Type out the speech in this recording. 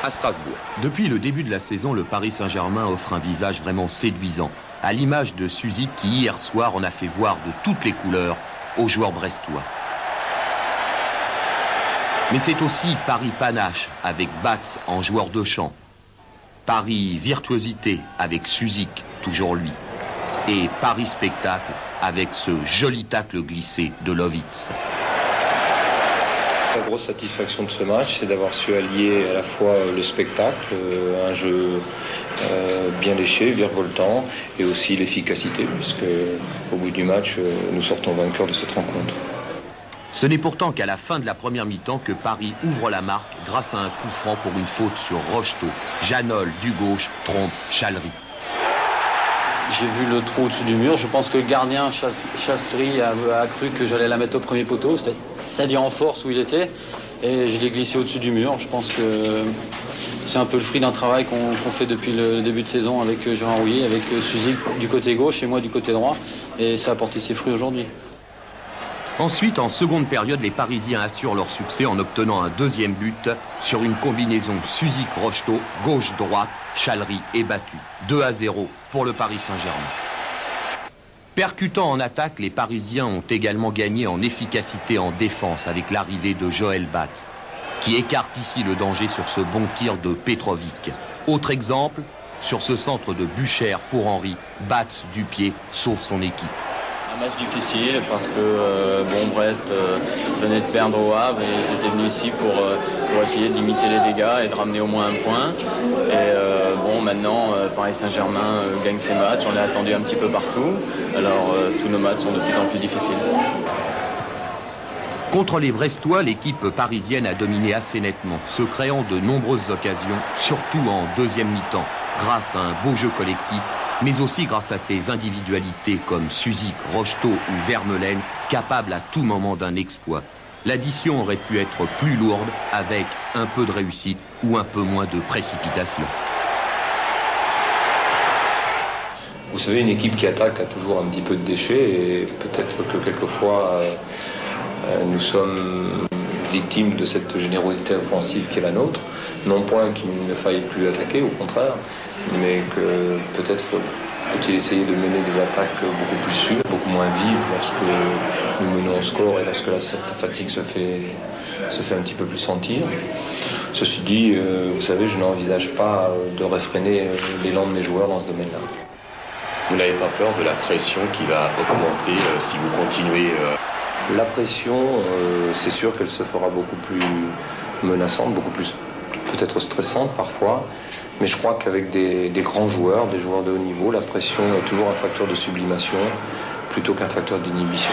à Strasbourg. Depuis le début de la saison, le Paris Saint-Germain offre un visage vraiment séduisant, à l'image de Suzy qui hier soir en a fait voir de toutes les couleurs aux joueurs brestois. Mais c'est aussi Paris panache avec Batz en joueur de champ. Paris virtuosité avec Suzik, toujours lui. Et Paris spectacle avec ce joli tacle glissé de Lovitz. La grosse satisfaction de ce match, c'est d'avoir su allier à la fois le spectacle, un jeu bien léché, virevoltant, et aussi l'efficacité, puisque au bout du match, nous sortons vainqueurs de cette rencontre. Ce n'est pourtant qu'à la fin de la première mi-temps que Paris ouvre la marque grâce à un coup franc pour une faute sur Rocheteau. Janol du gauche trompe Chalery. J'ai vu le trou au-dessus du mur. Je pense que le gardien Chastry a cru que j'allais la mettre au premier poteau, c'est-à-dire en force où il était. Et je l'ai glissé au-dessus du mur. Je pense que c'est un peu le fruit d'un travail qu'on fait depuis le début de saison avec Gérard Rouillet, avec Suzy du côté gauche et moi du côté droit. Et ça a porté ses fruits aujourd'hui. Ensuite, en seconde période, les Parisiens assurent leur succès en obtenant un deuxième but sur une combinaison Suzy-Rocheteau, gauche-droite. Chalery est battu. 2-0 pour le Paris Saint-Germain. Percutant en attaque, les Parisiens ont également gagné en efficacité en défense avec l'arrivée de Joël Batz, qui écarte ici le danger sur ce bon tir de Petrovic. Autre exemple, sur ce centre de Bucher pour Henry, Batz du pied sauve son équipe. Un match difficile parce que Brest venait de perdre au Havre et ils étaient venus ici pour essayer de limiter les dégâts et de ramener au moins un point. Et maintenant, Paris Saint-Germain gagne ses matchs, on l'a attendu un petit peu partout. Alors tous nos matchs sont de plus en plus difficiles. Contre les Brestois, l'équipe parisienne a dominé assez nettement, se créant de nombreuses occasions, surtout en deuxième mi-temps, grâce à un beau jeu collectif, mais aussi grâce à ses individualités comme Suzik, Rocheteau ou Vermeulen, capables à tout moment d'un exploit. L'addition aurait pu être plus lourde avec un peu de réussite ou un peu moins de précipitation. Vous savez, une équipe qui attaque a toujours un petit peu de déchets et peut-être que quelquefois nous sommes victimes de cette générosité offensive qui est la nôtre. Non point qu'il ne faille plus attaquer, au contraire, mais que peut-être faut-il essayer de mener des attaques beaucoup plus sûres, beaucoup moins vives lorsque nous menons au score et lorsque la fatigue se fait un petit peu plus sentir. Ceci dit, vous savez, je n'envisage pas de réfréner l'élan de mes joueurs dans ce domaine-là. Vous n'avez pas peur de la pression qui va augmenter si vous continuez La pression, c'est sûr qu'elle se fera beaucoup plus menaçante, beaucoup plus peut-être stressante parfois, mais je crois qu'avec des grands joueurs, des joueurs de haut niveau, la pression est toujours un facteur de sublimation plutôt qu'un facteur d'inhibition.